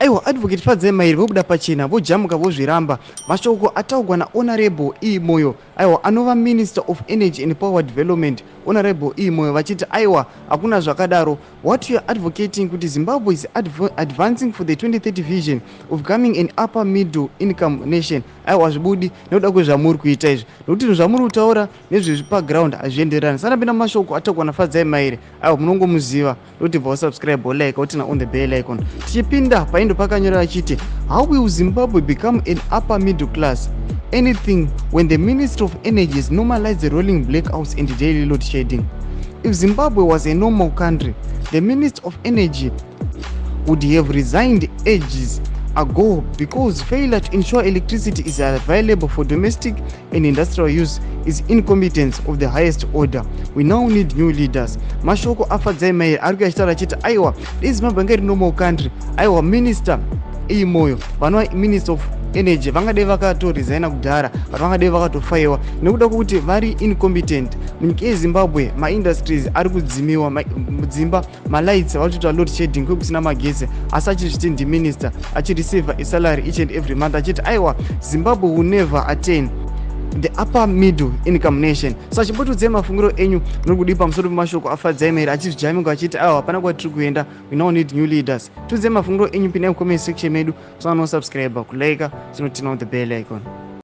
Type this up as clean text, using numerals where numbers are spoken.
aiwa advocate Fadzai Mahere vobuda pachena vojamuka vozviramba mashoko ataugwa nahonorable Moyo aiwa anova minister of energy and power development honorable Moyo vachiti aiwa hakuna zvakadaro. What you are advocating kuti Zimbabwe is advancing for the 2030 vision of becoming an upper middle income nation aiwa zvibudi nekuda kwezvamuri kuita izvi nokuti zvamuri kutaura nezvezvipaground hazvienderani. Sanapinda mashoko ataugwa naFadzai Mahere aiwa munongomuziva nokuti subscribe like utina on the bell icon. Tichipinda paindo pakanyorera achiti how will Zimbabwe become an upper middle class anything when the Minister of Energy has normalized the rolling blackouts and daily load shedding. If Zimbabwe was a normal country, the Minister of Energy would have resigned ages ago because failure to ensure electricity is available for domestic and industrial use is incompetence of the highest order. We now need new leaders. Mashoko aFadzai Mahere ari achitaura achiti aiwa dei Zimbabwe ngeri normal country aiwa minister Moyo vanova minister of energy vangadei vakatoresigna kudhara but vangadei vakatofaiwa nekuda kwokuti vari incompetent. Munyika yeZimbabwe maindustries ari kudzimiwa mudzimba malights vari kuita load shedding kwekusina magezi asi achizviti ndiminister achireceive a salary each and every month achiti aiwa Zimbabwe will never attain the upper middle income nation. So chibotudzei mafungiro enyu nokudi pamusoro pemashoko aFadzai Mahere achizvijaminga achiti aiwa hapana kwatiri kuenda, we now need new leaders. Tudzei mafungiro enyu pinda mucomment section medu, so no subscribe, kulike, turn on the bell icon.